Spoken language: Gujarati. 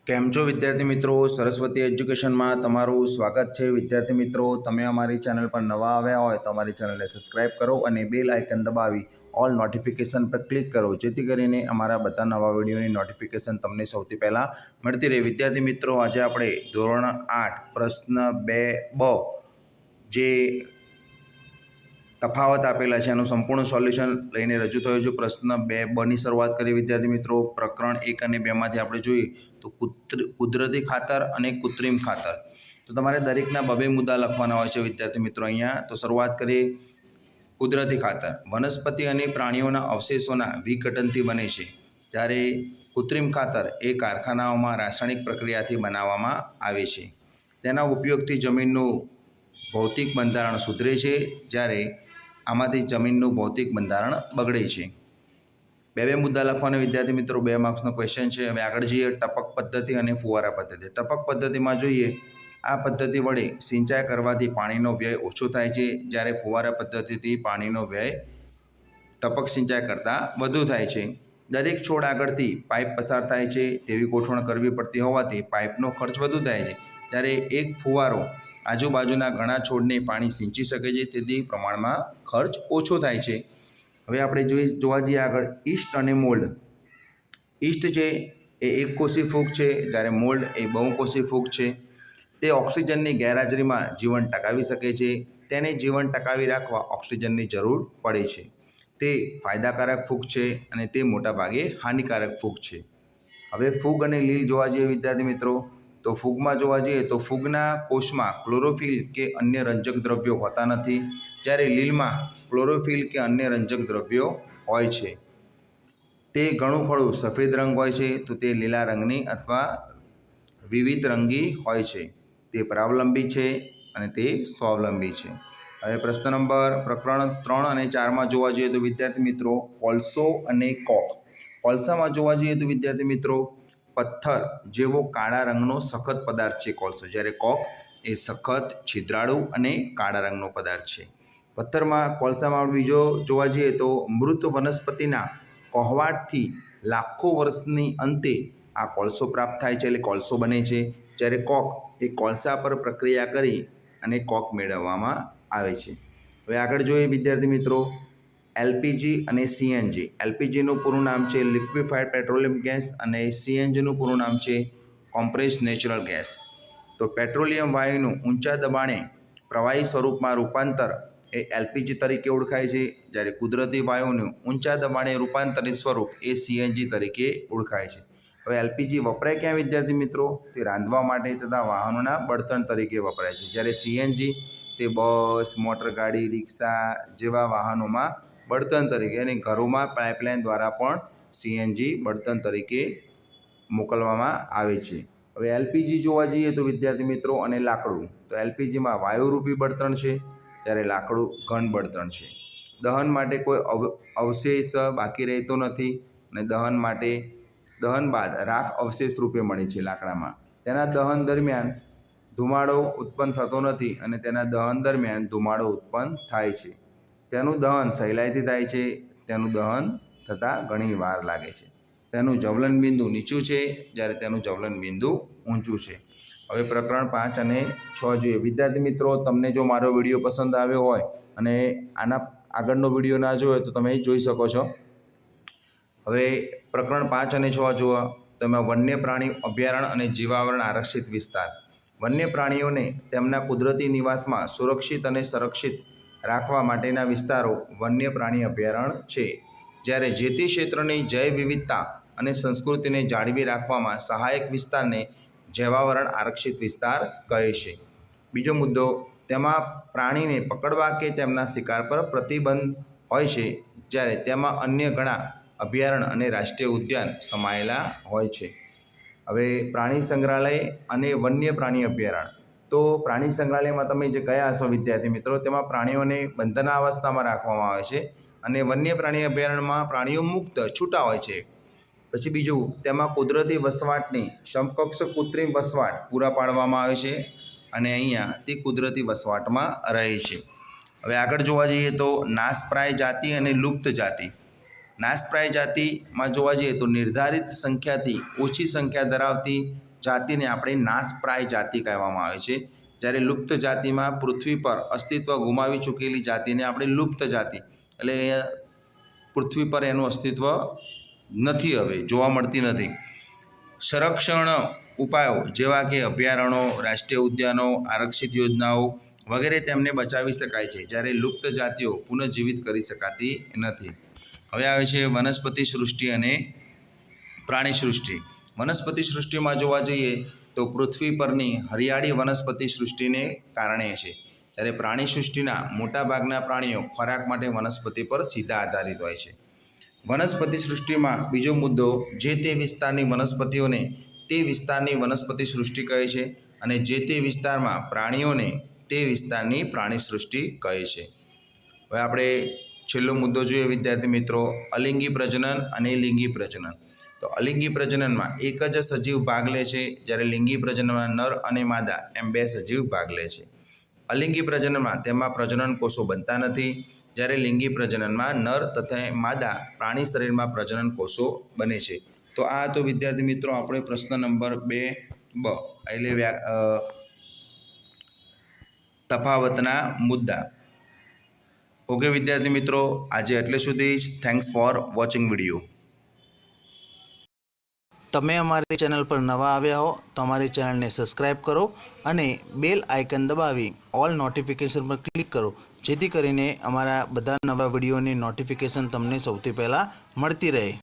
કેમ છો વિદ્યાર્થી મિત્રો? સરસ્વતી એજ્યુકેશનમાં તમારું સ્વાગત છે। વિદ્યાર્થી મિત્રો, તમે અમારી ચેનલ પર નવા આવ્યા હોય તો અમારી ચેનલને સબસ્ક્રાઇબ કરો અને બેલ આઇકન દબાવી ઓલ નોટિફિકેશન પર ક્લિક કરો, જેથી કરીને અમારા બધા નવા વિડીયોની નોટિફિકેશન તમને સૌથી પહેલાં મળતી રહે। વિદ્યાર્થી મિત્રો, આજે આપણે ધોરણ 8 પ્રશ્ન 2 બ જે તફાવત આપેલા છે એનું સંપૂર્ણ સોલ્યુશન લઈને રજૂ થયો છું। પ્રશ્ન 2 ની શરૂઆત કરી વિદ્યાર્થી મિત્રો। પ્રકરણ 1 અને 2 માંથી આપણે જોઈએ તો કુદરતી ખાતર અને કૃત્રિમ ખાતર, તો તમારે દરેકના બબે મુદ્દા લખવાના હોય છે વિદ્યાર્થી મિત્રો અહીંયા। તો શરૂઆત કરીએ। કુદરતી ખાતર વનસ્પતિ અને પ્રાણીઓના અવશેષોના વિઘટનથી બને છે, જ્યારે કૃત્રિમ ખાતર એ કારખાનાઓમાં રાસાયણિક પ્રક્રિયાથી બનાવવામાં આવે છે। તેના ઉપયોગથી જમીનનું ભૌતિક બંધારણ સુધરે છે, જ્યારે આમાંથી જમીનનું ભૌતિક બંધારણ બગડે છે। બે મુદ્દા લખવાના વિદ્યાર્થી મિત્રો, 2 માર્ક્સનો ક્વેશ્ચન છે। હવે આગળ જઈએ। ટપક પદ્ધતિ અને ફુવારા પદ્ધતિ। ટપક પદ્ધતિમાં જોઈએ, આ પદ્ધતિ વડે સિંચાઈ કરવાથી પાણીનો વ્યય ઓછો થાય છે, જ્યારે ફુવારા પદ્ધતિથી પાણીનો વ્યય ટપક સિંચાઈ કરતાં વધુ થાય છે। દરેક છોડ આગળથી પાઇપ પસાર થાય છે તેવી ગોઠવણ કરવી પડતી હોવાથી પાઇપનો ખર્ચ વધુ થાય છે, જ્યારે એક ફુવારો આજુબાજુના ઘણા છોડને પાણી સિંચી શકે છે, તેથી પ્રમાણમાં ખર્ચ ઓછો થાય છે। હવે આપણે જોવા જઈએ આગળ ઈસ્ટ અને મોલ્ડ। ઈસ્ટ છે એ એકકોષી ફૂગ છે, જ્યારે મોલ્ડ એ બહુકોષી ફૂગ છે। તે ઓક્સિજનની ગેરહાજરીમાં જીવન ટકાવી શકે છે। તેને જીવન ટકાવી રાખવા ઓક્સિજનની જરૂર પડે છે। તે ફાયદાકારક ફૂગ છે અને તે મોટાભાગે હાનિકારક ફૂગ છે। હવે ફૂગ અને લીલ જોવા જઈએ વિદ્યાર્થી મિત્રો, તો ફૂગમાં જોવા જઈએ તો ફૂગના કોષમાં ક્લોરોફિલ કે અન્ય રંજક દ્રવ્યો હોતા નથી, જ્યારે લીલમાં ક્લોરોફિલ કે અન્ય રંજક દ્રવ્યો હોય છે। તે ઘણું ફળું સફેદ રંગ હોય છે, તો તે લીલા રંગની અથવા વિવિધ રંગી હોય છે। તે પરાવલંબી છે અને તે સ્વાવલંબી છે। હવે પ્રકરણ 3 અને 4માં જોવા જઈએ તો વિદ્યાર્થી મિત્રો, કોલસો અને કોક। કોલસામાં જોવા જઈએ તો વિદ્યાર્થી મિત્રો, પથ્થર જેવો કાળા રંગનો સખત પદાર્થ છે કોલસો, જ્યારે કોક એ સખત, છિદ્રાળુ અને કાળા રંગનો પદાર્થ છે। કોલસામાં બીજો જોવા જઈએ તો મૃત વનસ્પતિના કોહવાટથી લાખો વર્ષની અંતે આ કોલસો પ્રાપ્ત થાય છે, એટલે કોલસો બને છે, જ્યારે કોક એ કોલસા પર પ્રક્રિયા કરી અને કોક મેળવવામાં આવે છે। હવે આગળ જોઈએ વિદ્યાર્થી મિત્રો, એલપીજી અને સીએનજી। એલપીજીનું પૂરું નામ છે લિક્વિફાઈડ પેટ્રોલિયમ ગેસ અને સીએનજીનું પૂરું નામ છે કોમ્પ્રેસ્ડ નેચરલ ગેસ। તો પેટ્રોલિયમ વાયુનું ઊંચા દબાણે પ્રવાહી સ્વરૂપમાં રૂપાંતર એ એલપીજી તરીકે ઓળખાય છે, જ્યારે કુદરતી વાયુનું ઊંચા દબાણે રૂપાંતરિત સ્વરૂપ એ સીએનજી તરીકે ઓળખાય છે। હવે એલપીજી વપરાય ક્યાં વિદ્યાર્થી મિત્રો? તે રાંધવા માટે તથા વાહનોના બળતણ તરીકે વપરાય છે, જ્યારે સીએનજી તે બસ, મોટરગાડી, રિક્ષા જેવા વાહનોમાં બળતણ તરીકે અને ઘરોમાં પાઇપલાઇન દ્વારા પણ સીએનજી બળતણ તરીકે મોકલવામાં આવે છે। હવે એલપીજી જોવા જઈએ તો વિદ્યાર્થી મિત્રો અને લાકડું, તો એલપીજીમાં વાયુરૂપી બળતણ છે, જ્યારે લાકડું ઘન બળતણ છે। દહન માટે કોઈ અવશેષ બાકી રહેતો નથી અને દહન બાદ રાખ અવશેષ રૂપે મળે છે લાકડામાં। તેના દહન દરમિયાન ધુમાડો ઉત્પન્ન થતો નથી અને તેના દહન દરમિયાન ધુમાડો ઉત્પન્ન થાય છે। તેનું દહન સહેલાઈથી થાય છે, તેનું દહન થતાં ઘણી વાર લાગે છે। તેનું જ્વલન બિંદુ નીચું છે, જ્યારે તેનું જ્વલન બિંદુ ઊંચું છે। હવે પ્રકરણ 5 અને 6 જોઈએ વિદ્યાર્થી મિત્રો। તમને જો મારો વિડીયો પસંદ આવ્યો હોય અને આના આગળનો વિડીયો ના જોયો તો તમે જોઈ શકો છો। હવે પ્રકરણ 5 અને 6 જુઓ। તેમાં વન્ય પ્રાણી અભયારણ્ય અને જીવાવરણ આરક્ષિત વિસ્તાર। વન્ય પ્રાણીઓને તેમના કુદરતી નિવાસમાં સુરક્ષિત અને સંરક્ષિત રાખવા માટેના વિસ્તારો વન્ય પ્રાણી અભયારણ્ય છે, જ્યારે જે તે ક્ષેત્રની જૈવ વિવિધતા અને સંસ્કૃતિને જાળવી રાખવામાં સહાયક વિસ્તારને જૈવાવરણ આરક્ષિત વિસ્તાર કહે છે। બીજો મુદ્દો, તેમાં પ્રાણીને પકડવા કે તેમના શિકાર પર પ્રતિબંધ હોય છે, જ્યારે તેમાં અન્ય ઘણા અભયારણ્ય અને રાષ્ટ્રીય ઉદ્યાન સમાયેલા હોય છે। હવે પ્રાણી સંગ્રહાલય અને વન્ય પ્રાણી અભયારણ્ય। તો પ્રાણી સંગ્રહાલયમાં તમે જે ગયા હશો વિદ્યાર્થી મિત્રો, તેમાં પ્રાણીઓને બંધના અવસ્થામાં રાખવામાં આવે છે અને વન્ય પ્રાણી અભયારણ્યમાં પ્રાણીઓ મુક્ત છૂટા હોય છે। પછી બીજું, તેમાં કુદરતી વસવાટની સમકક્ષ કૃત્રિમ વસવાટ પૂરા પાડવામાં આવે છે અને અહીંયા તે કુદરતી વસવાટમાં રહે છે। હવે આગળ જોવા જઈએ તો નાશપ્રાય જાતિ અને લુપ્ત જાતિ। નાશપ્રાય જાતિમાં જોવા જઈએ તો નિર્ધારિત સંખ્યાથી ઓછી સંખ્યા ધરાવતી જાતિને આપણે નાશપ્રાય જાતિ કહેવામાં આવે છે। જ્યારે લુપ્ત જાતિમાં પૃથ્વી પર અસ્તિત્વ ગુમાવી ચૂકેલી જાતિને આપણે લુપ્ત જાતિ એટલે પૃથ્વી પર એનું અસ્તિત્વ નથી, હવે જોવા મળતી નથી। સંરક્ષણ ઉપાયો જેવા કે અભયારણ્યો, રાષ્ટ્રીય ઉદ્યાનો, આરક્ષિત યોજનાઓ વગેરે તેમને બચાવી શકાય છે, જ્યારે લુપ્ત જાતિઓ પુનઃજીવિત કરી શકાતી નથી। હવે આવે છે વનસ્પતિ સૃષ્ટિ અને પ્રાણી સૃષ્ટિ। વનસ્પતિ સૃષ્ટિમાં જોવા જઈએ તો પૃથ્વી પરની હરિયાળી વનસ્પતિ સૃષ્ટિને કારણે છે, જ્યારે પ્રાણી સૃષ્ટિના મોટાભાગના પ્રાણીઓ ખોરાક માટે વનસ્પતિ પર સીધા આધારિત હોય છે। વનસ્પતિ સૃષ્ટિમાં બીજો મુદ્દો જે તે વિસ્તારની વનસ્પતિઓને તે વિસ્તારની વનસ્પતિ સૃષ્ટિ કહે છે, અને જે તે વિસ્તારમાં પ્રાણીઓને તે વિસ્તારની પ્રાણી સૃષ્ટિ કહે છે। હવે આપણે છેલ્લો મુદ્દો જોઈએ વિદ્યાર્થી મિત્રો, અલિંગી પ્રજનન અને લિંગી પ્રજનન। તો અલિંગી પ્રજનનમાં એક જ સજીવ ભાગ લે છે, જ્યારે લિંગી પ્રજનનમાં નર અને માદા એમ બે સજીવ ભાગ લે છે। અલિંગી પ્રજનનમાં તેમાં પ્રજનન કોષો બનતા નથી, જ્યારે લિંગી પ્રજનનમાં નર તથા માદા પ્રાણી શરીરમાં પ્રજનન કોષો બને છે। તો આ તો વિદ્યાર્થી મિત્રો આપણે પ્રશ્ન નંબર 2 એટલે તફાવતના મુદ્દા। ઓકે વિદ્યાર્થી મિત્રો, આજે એટલે સુધી જ। Thanks for watching video. તમે અમારી ચેનલ પર નવા આવ્યા હો તો અમારી ચેનલને સબસ્ક્રાઈબ કરો અને બેલ આઇકન દબાવી ઓલ નોટિફિકેશન પર ક્લિક કરો, જેથી કરીને અમારા બધા નવા વિડીયોની નોટિફિકેશન તમને સૌથી પહેલાં મળતી રહે।